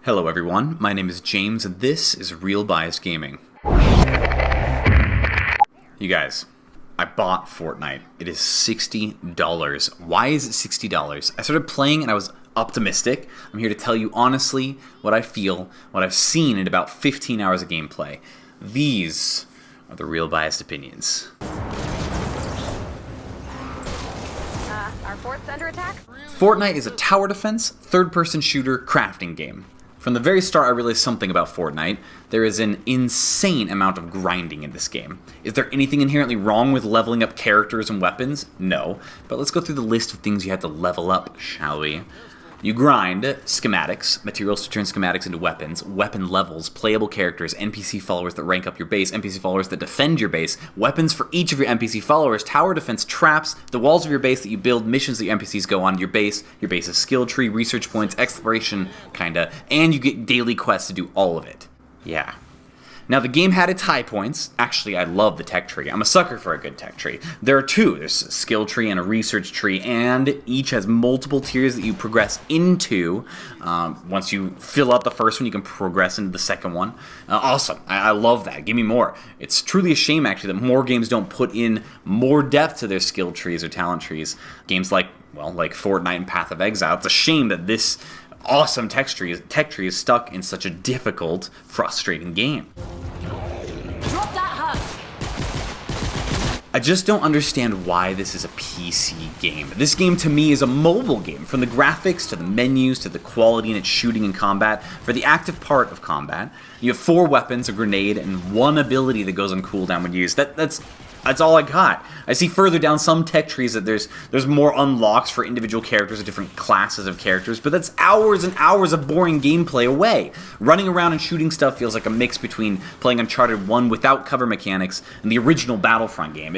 Hello everyone, my name is James and this is Real Bias Gaming. You guys, I bought Fortnite. It is $60. Why is it $60? I started playing and I was optimistic. I'm here to tell you honestly what I feel, what I've seen in about 15 hours of gameplay. These are the real biased opinions. Our fort's under attack? Fortnite is a tower defense, third-person shooter crafting game. From the very start, I realized something about Fortnite. There is an insane amount of grinding in this game. Is there anything inherently wrong with leveling up characters and weapons? No. But let's go through the list of things you have to level up, shall we? You grind schematics, materials to turn schematics into weapons, weapon levels, playable characters, NPC followers that rank up your base, NPC followers that defend your base, weapons for each of your NPC followers, tower defense, traps, the walls of your base that you build, missions that your NPCs go on, your base's skill tree, research points, exploration, kinda, and you get daily quests to do all of it. Yeah. Now, the game had its high points. Actually, I love the tech tree. I'm a sucker for a good tech tree. There are two. There's a skill tree and a research tree, and each has multiple tiers that you progress into. Once you fill out the first one, you can progress into the second one. Awesome. I love that. Give me more. It's truly a shame, actually, that more games don't put in more depth to their skill trees or talent trees. Games like Fortnite and Path of Exile. It's a shame that this awesome tech tree is stuck in such a difficult, frustrating game. Drop that husk! I just don't understand why this is a PC game. This game to me is a mobile game. From the graphics to the menus to the quality in its shooting and combat. For the active part of combat, you have 4 weapons, a grenade, and 1 ability that goes on cooldown when used. That's all I got. I see further down some tech trees that there's more unlocks for individual characters or different classes of characters, but that's hours and hours of boring gameplay away. Running around and shooting stuff feels like a mix between playing Uncharted 1 without cover mechanics and the original Battlefront game.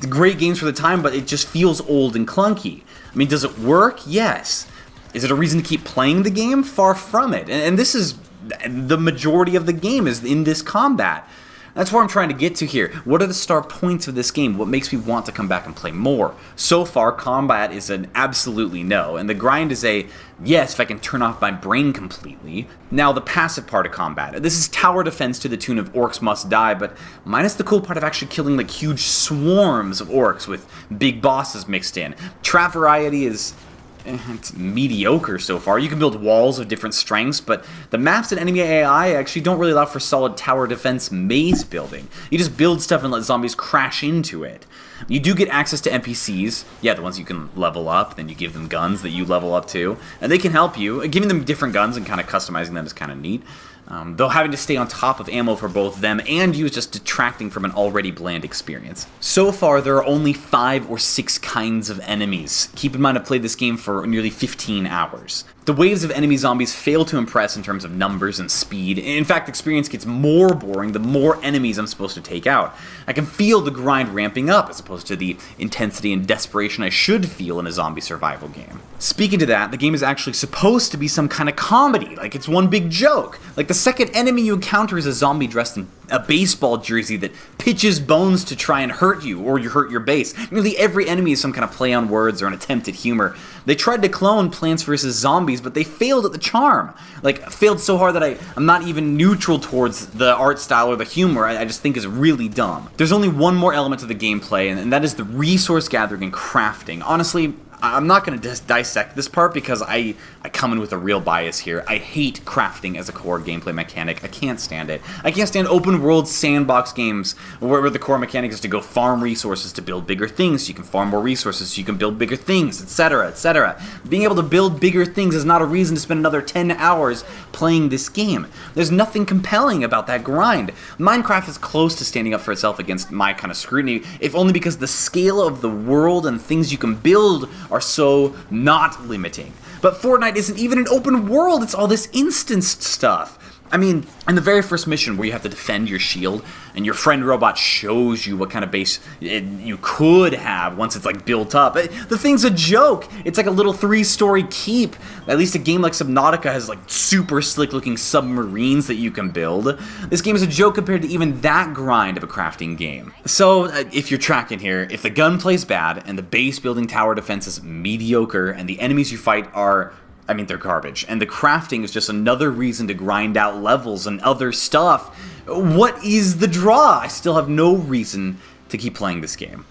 Great games for the time, but it just feels old and clunky. I mean, does it work? Yes. Is it a reason to keep playing the game? Far from it. And this is the majority of the game is in this combat. That's where I'm trying to get to here. What are the star points of this game? What makes me want to come back and play more? So far, combat is an absolutely no, and the grind is a yes if I can turn off my brain completely. Now, the passive part of combat. This is tower defense to the tune of orcs must die, but minus the cool part of actually killing like huge swarms of orcs with big bosses mixed in. Trap variety is it's mediocre so far. You can build walls of different strengths, but the maps and enemy AI actually don't really allow for solid tower defense maze building. You just build stuff and let zombies crash into it. You do get access to NPCs, yeah, the ones you can level up, then you give them guns that you level up to, and they can help you. Giving them different guns and kind of customizing them is kind of neat. Though having to stay on top of ammo for both them and you is just detracting from an already bland experience. So far, there are only 5 or 6 kinds of enemies. Keep in mind I've played this game for nearly 15 hours. The waves of enemy zombies fail to impress in terms of numbers and speed. In fact, the experience gets more boring the more enemies I'm supposed to take out. I can feel the grind ramping up as opposed to the intensity and desperation I should feel in a zombie survival game. Speaking to that, the game is actually supposed to be some kind of comedy, like it's one big joke. Like the second enemy you encounter is a zombie dressed in a baseball jersey that pitches bones to try and hurt you, or you hurt your base. Nearly every enemy is some kind of play on words or an attempt at humor. They tried to clone Plants vs. Zombies, but they failed at the charm. Like, failed so hard that I'm not even neutral towards the art style or the humor. I just think is really dumb. There's only one more element to the gameplay, and that is the resource gathering and crafting. Honestly, I'm not going to dissect this part because I come in with a real bias here. I hate crafting as a core gameplay mechanic. I can't stand it. I can't stand open world sandbox games where the core mechanic is to go farm resources to build bigger things so you can farm more resources so you can build bigger things, etc., etc. Being able to build bigger things is not a reason to spend another 10 hours playing this game. There's nothing compelling about that grind. Minecraft is close to standing up for itself against my kind of scrutiny, if only because the scale of the world and things you can build are so not limiting. But Fortnite isn't even an open world, it's all this instanced stuff. I mean, in the very first mission where you have to defend your shield, and your friend robot shows you what kind of base you could have once it's like built up. The thing's a joke. It's like a little 3-story keep. At least a game like Subnautica has like super slick looking submarines that you can build. This game is a joke compared to even that grind of a crafting game. So if you're tracking here, if the gunplay's bad and the base building tower defense is mediocre and the enemies you fight are I mean, they're garbage. And the crafting is just another reason to grind out levels and other stuff. What is the draw? I still have no reason to keep playing this game.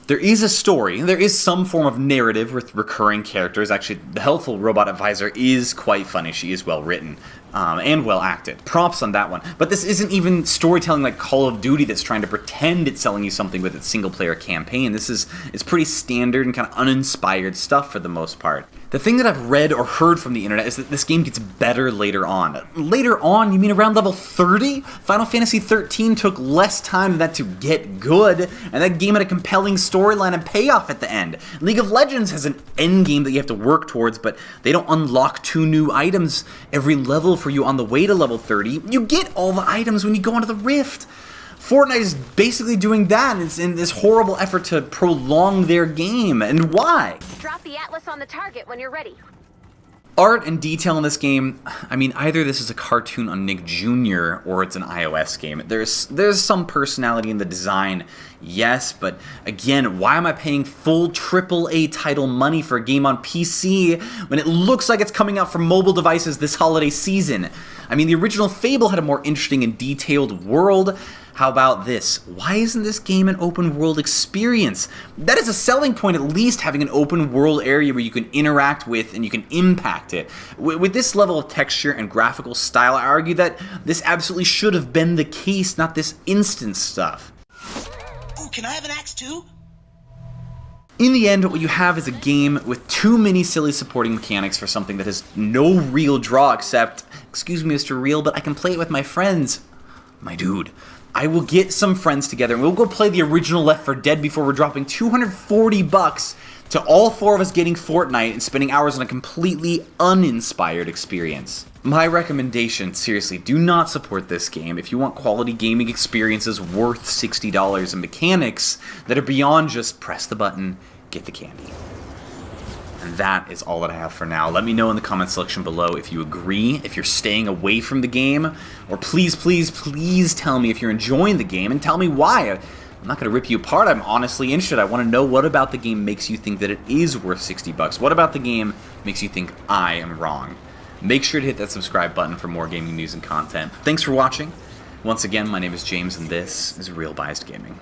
There is a story, there is some form of narrative with recurring characters. Actually, the helpful robot advisor is quite funny. She is well written and well acted. Props on that one. But this isn't even storytelling like Call of Duty that's trying to pretend it's selling you something with its single player campaign. It's pretty standard and kind of uninspired stuff for the most part. The thing that I've read or heard from the internet is that this game gets better later on. Later on? You mean around level 30? Final Fantasy XIII took less time than that to get good, and that game had a compelling storyline and payoff at the end. League of Legends has an end game that you have to work towards, but they don't unlock 2 new items every level for you on the way to level 30. You get all the items when you go onto the Rift. Fortnite is basically doing that in this horrible effort to prolong their game. And why? Drop the Atlas on the target when you're ready. Art and detail in this game, I mean, either this is a cartoon on Nick Jr. or it's an iOS game. There's some personality in the design, yes, but again, why am I paying full AAA title money for a game on PC when it looks like it's coming out for mobile devices this holiday season? I mean, the original Fable had a more interesting and detailed world. How about this? Why isn't this game an open world experience? That is a selling point, at least, having an open world area where you can interact with and you can impact it. With this level of texture and graphical style, I argue that this absolutely should have been the case, not this instant stuff. Ooh, can I have an axe too? In the end, what you have is a game with too many silly supporting mechanics for something that has no real draw except, excuse me, Mr. Real, but I can play it with my friends. My dude. I will get some friends together and we'll go play the original Left 4 Dead before we're dropping $240 to all 4 of us getting Fortnite and spending hours on a completely uninspired experience. My recommendation, seriously, do not support this game if you want quality gaming experiences worth $60 and mechanics that are beyond just press the button, get the candy. And that is all that I have for now. Let me know in the comment section below if you agree, if you're staying away from the game, or please, please, please tell me if you're enjoying the game and tell me why. I'm not going to rip you apart. I'm honestly interested. I want to know what about the game makes you think that it is worth $60. What about the game makes you think I am wrong? Make sure to hit that subscribe button for more gaming news and content. Thanks for watching. Once again, my name is James and this is Real Biased Gaming.